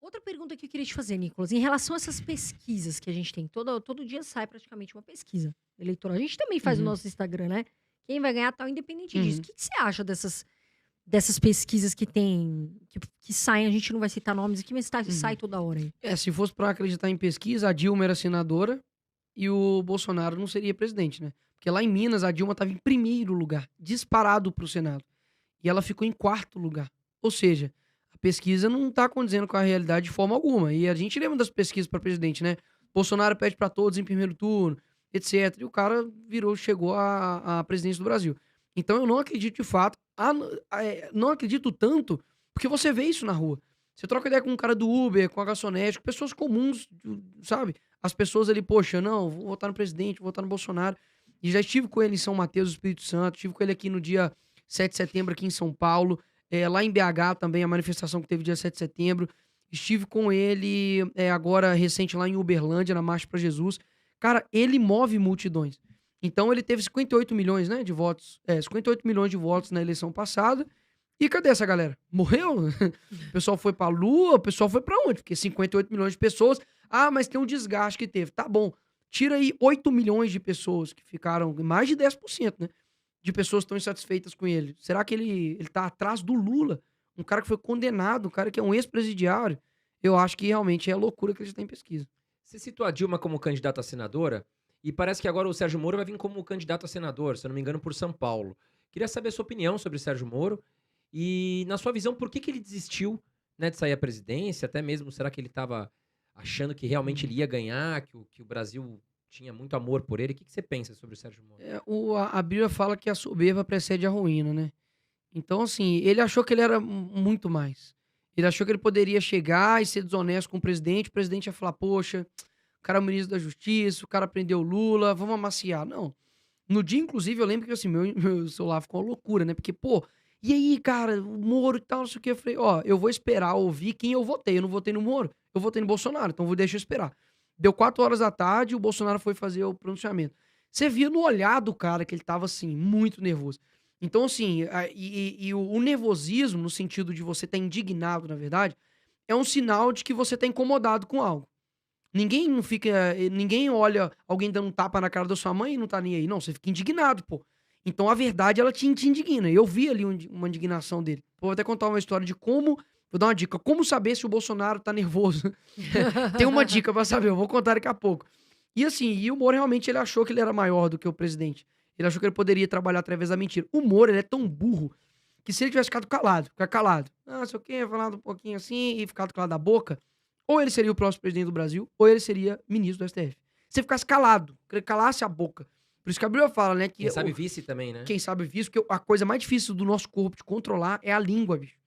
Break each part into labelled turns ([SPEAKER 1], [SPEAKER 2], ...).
[SPEAKER 1] Outra pergunta que eu queria te fazer, Nicolas, em relação a essas pesquisas que a gente tem, todo dia sai praticamente uma pesquisa eleitoral. A gente também faz o
[SPEAKER 2] Uhum,
[SPEAKER 1] nosso Instagram, né? Quem vai ganhar tal, independente disso. O
[SPEAKER 2] uhum.
[SPEAKER 1] que que você acha dessas pesquisas que tem, que saem, a gente não vai citar nomes aqui, mas sai
[SPEAKER 2] Uhum.
[SPEAKER 1] toda hora aí?
[SPEAKER 2] Se fosse pra acreditar em pesquisa, a Dilma era senadora e o Bolsonaro não seria presidente, né. Porque lá em Minas a Dilma estava em primeiro lugar, disparado para o Senado, e ela ficou em quarto lugar. Ou seja, a pesquisa não tá condizendo com a realidade de forma alguma. E a gente lembra das pesquisas pra presidente, né. Bolsonaro pede pra todos em primeiro turno, etcétera, e o cara chegou à presidência do Brasil. Então eu não acredito de fato, não acredito tanto, porque você vê isso na rua. Você troca ideia com um cara do Uber, com a garçonete, com pessoas comuns, sabe? As pessoas ali, poxa, não, vou votar no presidente, vou votar no Bolsonaro. E já estive com ele em São Mateus do Espírito Santo, estive com ele aqui no dia 7 de setembro, aqui em São Paulo, lá em BH também, a manifestação que teve dia 7 de setembro. Estive com ele agora recente lá em Uberlândia, na Marcha para Jesus. Cara, ele move multidões. Então ele teve 58 milhões, né, de votos, 58 milhões de votos na eleição passada. E cadê essa galera? Morreu? O pessoal foi pra Lua, o pessoal foi pra onde? Porque 58 milhões de pessoas. Ah, mas tem um desgaste que teve. Tá bom. Tira aí 8 milhões de pessoas que ficaram, mais de 10%, né? De pessoas que estão insatisfeitas com ele. Será que ele tá atrás do Lula? Um cara que foi condenado, um cara que é um ex-presidiário. Eu acho que realmente é loucura que eles têm pesquisa.
[SPEAKER 3] Você citou a Dilma como candidata a senadora, e parece que agora o Sérgio Moro vai vir como candidato a senador, se eu não me engano, por São Paulo. Queria saber a sua opinião sobre o Sérgio Moro e, na sua visão, por que que ele desistiu, né, de sair à presidência? Até mesmo, será que ele estava achando que realmente ele
[SPEAKER 2] Uhum.
[SPEAKER 3] ia ganhar, que o Brasil tinha muito amor por ele? O que que você pensa sobre o Sérgio Moro?
[SPEAKER 2] A Bíblia fala que a soberba precede a ruína, né? Então, assim, ele achou que ele era muito mais. Ele achou que ele poderia chegar e ser desonesto com o presidente ia falar: "Poxa, o cara é o ministro da justiça, o cara prendeu o Lula, vamos amaciar". Não. No dia, inclusive, eu lembro que, assim, meu celular ficou uma loucura, né, porque: "Pô, e aí, cara, o Moro e tal, não sei o quê". Eu falei: "Ó, eu vou esperar ouvir quem eu votei, eu não votei no Moro, eu votei no Bolsonaro, então vou deixar eu esperar". Deu 4 horas da tarde, o Bolsonaro foi fazer o pronunciamento. Você via no olhar do cara que ele estava, assim, muito nervoso. Então, assim, o nervosismo, no sentido de você estar indignado, na verdade, é um sinal de que você está incomodado com algo. Ninguém olha alguém dando um tapa na cara da sua mãe e não tá nem aí, não, você fica indignado, pô. Então a verdade ela te indigna, eu vi ali uma indignação dele. Vou até contar uma história de como vou dar uma dica, como saber se o Bolsonaro tá nervoso. Tem uma dica pra saber, eu vou contar daqui a pouco. E assim, o Moro realmente ele achou que ele era maior do que o presidente. Ele achou que ele poderia trabalhar através da mentira. O Moro, ele é tão burro que se ele tivesse ficado calado, ficar calado, "ah, sei o quê", falado um pouquinho assim e ficado calado da boca, ou ele seria o próximo presidente do Brasil, ou ele seria ministro do STF. Se ele ficasse calado, que ele calasse a boca. Por isso que a Bíblia fala, né,
[SPEAKER 3] Quem
[SPEAKER 2] que
[SPEAKER 3] sabe vice também, né?
[SPEAKER 2] quem sabe visto, que a coisa mais difícil do nosso corpo de controlar é a língua, bicho.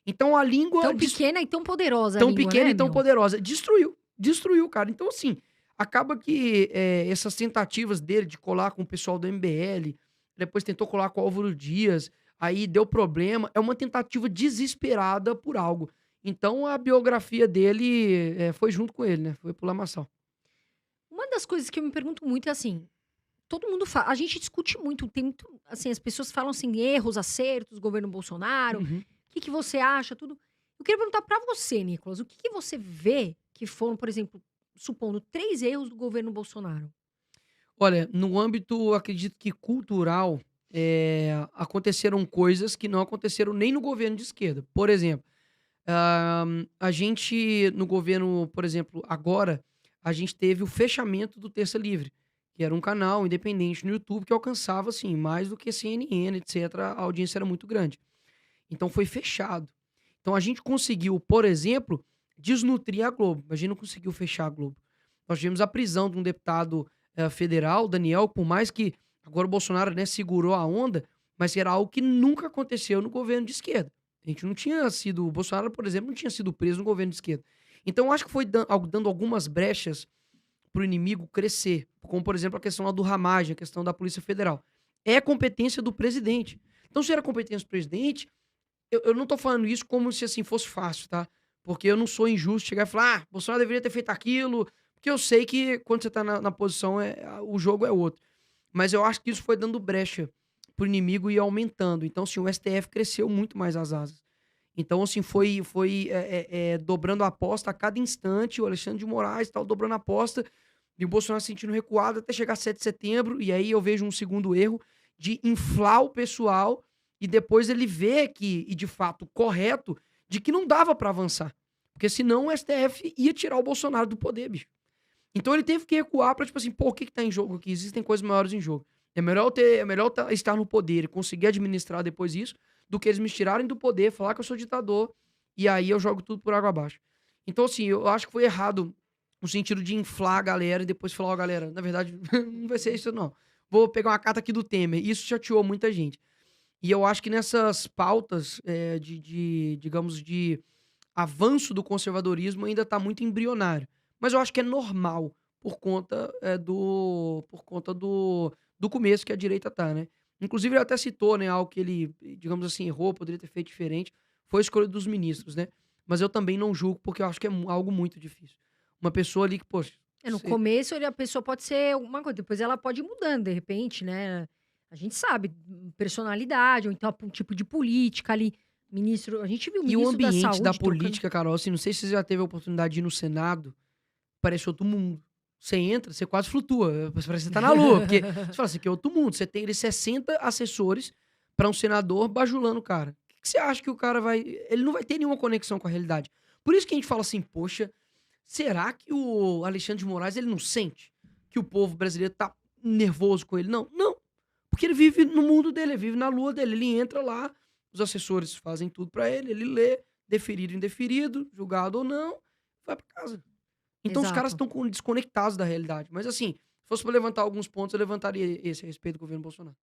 [SPEAKER 2] Então a língua
[SPEAKER 1] Tão pequena e tão poderosa a
[SPEAKER 2] tão
[SPEAKER 1] língua,
[SPEAKER 2] pequena
[SPEAKER 1] né,
[SPEAKER 2] e tão
[SPEAKER 1] meu?
[SPEAKER 2] poderosa, destruiu, cara. Então assim, acaba que, essas tentativas dele de colar com o pessoal do MBL, depois tentou colar com o Álvaro Dias, aí deu problema, é uma tentativa desesperada por algo. Então a biografia dele, foi junto com ele, né, foi pro lamaçal.
[SPEAKER 1] Uma das coisas que eu me pergunto muito é assim, todo mundo fala, a gente discute muito, tem muito, assim, as pessoas falam assim, erros, acertos, governo Bolsonaro, o
[SPEAKER 2] Uhum.
[SPEAKER 1] que que você acha, tudo. Eu queria perguntar pra você, Nicolas, o que que você vê que foram, por exemplo, supondo 3 erros do governo Bolsonaro?
[SPEAKER 2] Olha, no âmbito, acredito que cultural, aconteceram coisas que não aconteceram nem no governo de esquerda. Por exemplo, a gente no governo, por exemplo, agora, a gente teve o fechamento do Terça Livre, que era um canal independente no YouTube que alcançava, assim, mais do que CNN, etcétera, a audiência era muito grande. Então foi fechado. Então a gente conseguiu, por exemplo, desnutrir a Globo, a gente não conseguiu fechar a Globo. Nós tivemos a prisão de um deputado, federal, Daniel, por mais que agora o Bolsonaro, né, segurou a onda, mas era algo que nunca aconteceu no governo de esquerda. A gente não tinha sido o Bolsonaro, por exemplo, não tinha sido preso no governo de esquerda. Então eu acho que foi dando algumas brechas para o inimigo crescer, como por exemplo a questão lá do Ramagem, a questão da Polícia Federal. É competência do presidente. Então se era competência do presidente, eu não tô falando isso como se, assim, fosse fácil, tá. Porque eu não sou injusto chegar e falar: "Ah, Bolsonaro deveria ter feito aquilo", porque eu sei que quando você tá na posição, o jogo é outro. Mas eu acho que isso foi dando brecha para o inimigo ir aumentando. Então, assim, o STF cresceu muito mais as asas. Então, assim, foi dobrando a aposta a cada instante, o Alexandre de Moraes tal, dobrando a aposta, e o Bolsonaro se sentindo recuado até chegar 7 de setembro, e aí eu vejo um segundo erro de inflar o pessoal, e depois ele vê que, e de fato, correto, de que não dava pra avançar. Porque senão o STF ia tirar o Bolsonaro do poder, bicho. Então ele teve que recuar pra, tipo assim, pô, o que que tá em jogo aqui? Existem coisas maiores em jogo. É melhor estar no poder e conseguir administrar depois isso, do que eles me tirarem do poder, falar que eu sou ditador, e aí eu jogo tudo por água abaixo. Então, assim, eu acho que foi errado no sentido de inflar a galera e depois falar, ó, galera, na verdade, não vai ser isso, não. Vou pegar uma carta aqui do Temer. Isso chateou muita gente. E eu acho que nessas pautas digamos, de avanço do conservadorismo ainda está muito embrionário. Mas eu acho que é normal por conta do começo que a direita tá, né? Inclusive, ele até citou, né, algo que ele, digamos assim, errou, poderia ter feito diferente, foi a escolha dos ministros, né? Mas eu também não julgo, porque eu acho que é algo muito difícil. Uma pessoa ali que, poxa,
[SPEAKER 1] No começo, a pessoa pode ser alguma coisa, depois ela pode ir mudando, de repente, né? A gente sabe, personalidade, ou então um tipo de política ali. Ministro, a gente viu o
[SPEAKER 2] e o
[SPEAKER 1] ministro da
[SPEAKER 2] ambiente da
[SPEAKER 1] Saúde trocando.
[SPEAKER 2] política, Carol, assim, não sei se você já teve a oportunidade de ir no Senado, parece outro mundo. Você entra, você quase flutua, parece que você tá na lua, porque você fala assim, que é outro mundo. Você tem ali 60 assessores pra um senador bajulando o cara. O que você acha que o cara vai... Ele não vai ter nenhuma conexão com a realidade. Por isso que a gente fala assim, poxa, será que o Alexandre de Moraes, ele não sente que o povo brasileiro tá nervoso com ele? Não, não. Porque ele vive no mundo dele, ele vive na lua dele. Ele entra lá, os assessores fazem tudo pra ele, ele lê, deferido, indeferido, julgado ou não, vai pra casa. Então os caras
[SPEAKER 1] Exato.
[SPEAKER 2] estão desconectados da realidade. Mas assim, se fosse pra levantar alguns pontos, eu levantaria esse a respeito do governo Bolsonaro.